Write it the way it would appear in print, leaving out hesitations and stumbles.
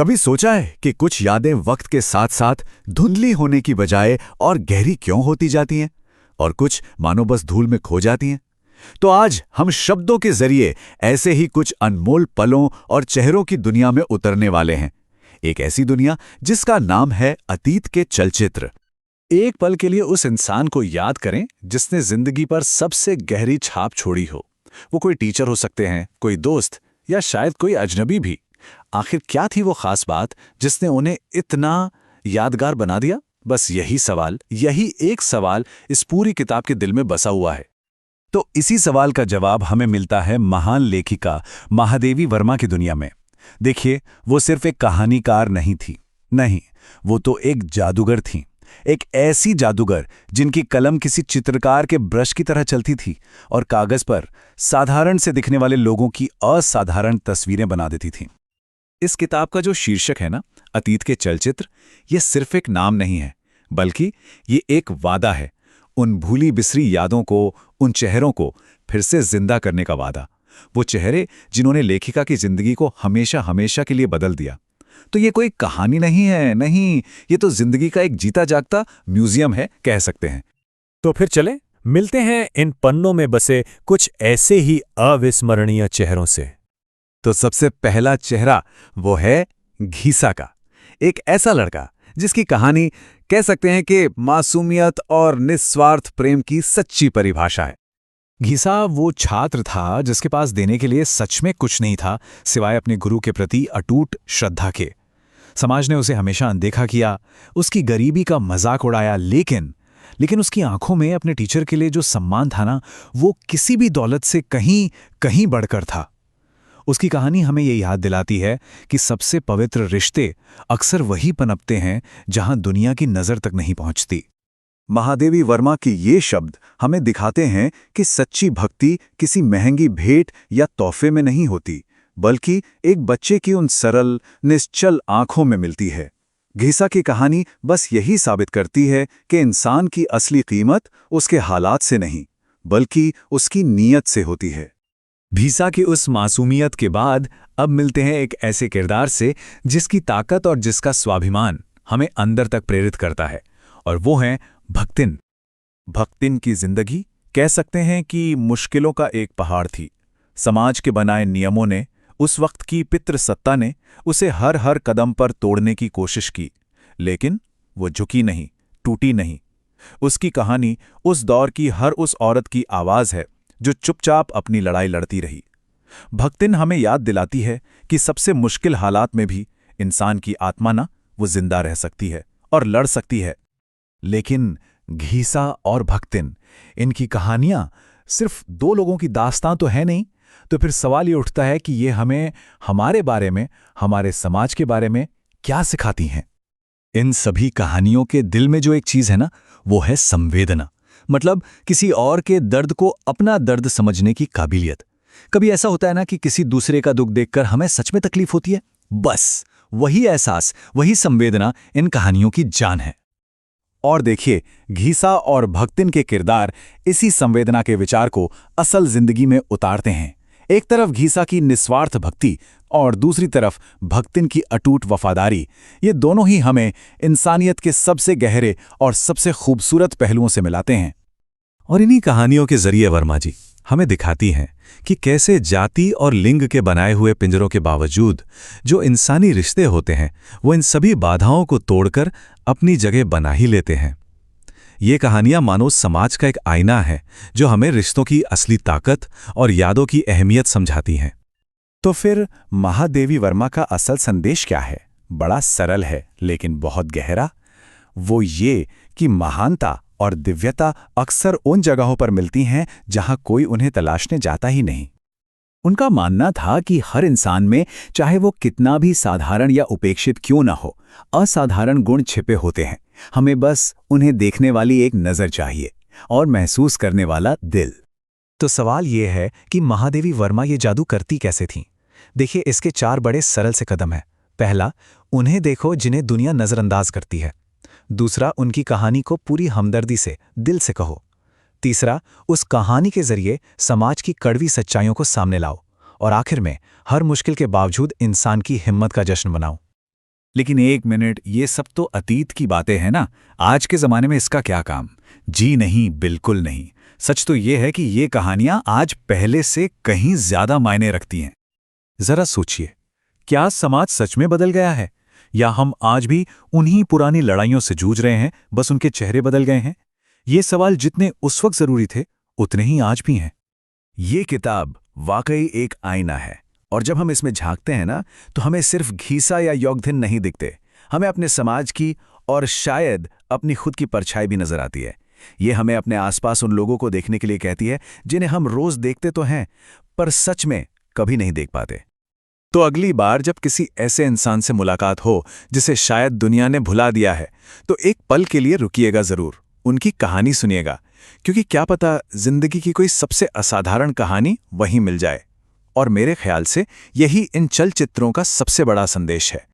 कभी सोचा है कि कुछ यादें वक्त के साथ साथ धुंधली होने की बजाय और गहरी क्यों होती जाती हैं और कुछ मानो बस धूल में खो जाती हैं? तो आज हम शब्दों के जरिए ऐसे ही कुछ अनमोल पलों और चेहरों की दुनिया में उतरने वाले हैं। एक ऐसी दुनिया जिसका नाम है अतीत के चलचित्र। एक पल के लिए उस इंसान को याद करें जिसने जिंदगी पर सबसे गहरी छाप छोड़ी हो। वो कोई टीचर हो सकते हैं, कोई दोस्त या शायद कोई अजनबी भी। आखिर क्या थी वो खास बात जिसने उन्हें इतना यादगार बना दिया? बस यही एक सवाल इस पूरी किताब के दिल में बसा हुआ है। तो इसी सवाल का जवाब हमें मिलता है महान लेखिका महादेवी वर्मा की दुनिया में। देखिए, वो सिर्फ एक कहानीकार नहीं थी, नहीं, वो तो एक जादूगर थी। एक ऐसी जादूगर जिनकी कलम किसी चित्रकार के ब्रश की तरह चलती थी और कागज पर साधारण से दिखने वाले लोगों की असाधारण तस्वीरें बना देती थी। इस किताब का जो शीर्षक है ना, अतीत के चलचित्र, ये सिर्फ एक नाम नहीं है, बल्कि ये एक वादा है। उन भूली बिसरी यादों को, उन चेहरों को फिर से जिंदा करने का वादा। वो चेहरे जिन्होंने लेखिका की जिंदगी को हमेशा हमेशा के लिए बदल दिया। तो ये कोई कहानी नहीं है, नहीं, ये तो जिंदगी का एक जीता जागता म्यूजियम है, कह सकते हैं। तो फिर चले मिलते हैं इन पन्नों में बसे कुछ ऐसे ही अविस्मरणीय चेहरों से। तो सबसे पहला चेहरा वो है घीसा का। एक ऐसा लड़का जिसकी कहानी कह सकते हैं कि मासूमियत और निस्वार्थ प्रेम की सच्ची परिभाषा है। घीसा वो छात्र था जिसके पास देने के लिए सच में कुछ नहीं था सिवाय अपने गुरु के प्रति अटूट श्रद्धा के। समाज ने उसे हमेशा अनदेखा किया, उसकी गरीबी का मजाक उड़ाया, लेकिन उसकी आंखों में अपने टीचर के लिए जो सम्मान था ना, वो किसी भी दौलत से कहीं बढ़कर था। उसकी कहानी हमें ये याद दिलाती है कि सबसे पवित्र रिश्ते अक्सर वही पनपते हैं जहां दुनिया की नजर तक नहीं पहुंचती। महादेवी वर्मा के ये शब्द हमें दिखाते हैं कि सच्ची भक्ति किसी महंगी भेंट या तोहफे में नहीं होती, बल्कि एक बच्चे की उन सरल, निश्चल आंखों में मिलती है। घीसा की कहानी बस यही साबित करती है कि इंसान की असली कीमत उसके हालात से नहीं, बल्कि उसकी नीयत से होती है। घीसा की उस मासूमियत के बाद अब मिलते हैं एक ऐसे किरदार से जिसकी ताकत और जिसका स्वाभिमान हमें अंदर तक प्रेरित करता है, और वो हैं भक्तिन। भक्तिन की जिंदगी कह सकते हैं कि मुश्किलों का एक पहाड़ थी। समाज के बनाए नियमों ने, उस वक्त की पितृसत्ता ने उसे हर कदम पर तोड़ने की कोशिश की, लेकिन वो झुकी नहीं, टूटी नहीं। उसकी कहानी उस दौर की हर उस औरत की आवाज है जो चुपचाप अपनी लड़ाई लड़ती रही। भक्तिन हमें याद दिलाती है कि सबसे मुश्किल हालात में भी इंसान की आत्मा ना, वो जिंदा रह सकती है और लड़ सकती है। लेकिन घीसा और भक्तिन, इनकी कहानियां सिर्फ दो लोगों की दास्तां तो है नहीं। तो फिर सवाल ये उठता है कि ये हमें हमारे बारे में, हमारे समाज के बारे में क्या सिखाती हैं? इन सभी कहानियों के दिल में जो एक चीज है ना, वो है संवेदना। मतलब किसी और के दर्द को अपना दर्द समझने की काबिलियत। कभी ऐसा होता है ना कि किसी दूसरे का दुख देखकर हमें सच में तकलीफ होती है। बस वही एहसास, वही संवेदना इन कहानियों की जान है। और देखिए, घीसा और भक्तिन के किरदार इसी संवेदना के विचार को असल जिंदगी में उतारते हैं। एक तरफ घीसा की निस्वार्थ भक्ति और दूसरी तरफ भक्तिन की अटूट वफादारी। ये दोनों ही हमें इंसानियत के सबसे गहरे और सबसे खूबसूरत पहलुओं से मिलाते हैं। और इन्हीं कहानियों के जरिए वर्मा जी हमें दिखाती हैं कि कैसे जाति और लिंग के बनाए हुए पिंजरों के बावजूद जो इंसानी रिश्ते होते हैं, वो इन सभी बाधाओं को तोड़कर अपनी जगह बना ही लेते हैं। ये कहानियां मानो समाज का एक आईना है जो हमें रिश्तों की असली ताकत और यादों की अहमियत समझाती हैं। तो फिर महादेवी वर्मा का असल संदेश क्या है? बड़ा सरल है लेकिन बहुत गहरा। वो ये कि महानता और दिव्यता अक्सर उन जगहों पर मिलती हैं जहां कोई उन्हें तलाशने जाता ही नहीं। उनका मानना था कि हर इंसान में, चाहे वो कितना भी साधारण या उपेक्षित क्यों ना हो, असाधारण गुण छिपे होते हैं। हमें बस उन्हें देखने वाली एक नज़र चाहिए और महसूस करने वाला दिल। तो सवाल ये है कि महादेवी वर्मा ये जादू करती कैसे थीं? देखिए, इसके 4 बड़े सरल से कदम हैं। पहला, उन्हें देखो जिन्हें दुनिया नज़रअंदाज करती है। दूसरा, उनकी कहानी को पूरी हमदर्दी से, दिल से कहो। तीसरा, उस कहानी के जरिए समाज की कड़वी सच्चाइयों को सामने लाओ। और आखिर में, हर मुश्किल के बावजूद इंसान की हिम्मत का जश्न मनाओ। लेकिन एक मिनट, ये सब तो अतीत की बातें हैं ना। आज के ज़माने में इसका क्या काम? जी नहीं, बिल्कुल नहीं। सच तो ये है कि ये कहानियां आज पहले से कहीं ज्यादा मायने रखती हैं। जरा सोचिए, क्या समाज सच में बदल गया है, या हम आज भी उन्हीं पुरानी लड़ाइयों से जूझ रहे हैं, बस उनके चेहरे बदल गए हैं? ये सवाल जितने उस वक्त जरूरी थे उतने ही आज भी हैं। ये किताब वाकई एक आईना है, और जब हम इसमें झांकते हैं ना, तो हमें सिर्फ घीसा या योगधिन नहीं दिखते, हमें अपने समाज की और शायद अपनी खुद की परछाई भी नजर आती है। ये हमें अपने आसपास उन लोगों को देखने के लिए कहती है जिन्हें हम रोज देखते तो हैं, पर सच में कभी नहीं देख पाते। तो अगली बार जब किसी ऐसे इंसान से मुलाकात हो जिसे शायद दुनिया ने भुला दिया है, तो एक पल के लिए रुकिएगा जरूर, उनकी कहानी सुनिएगा, क्योंकि क्या पता जिंदगी की कोई सबसे असाधारण कहानी वहीं मिल जाए। और मेरे ख्याल से यही इन चलचित्रों का सबसे बड़ा संदेश है।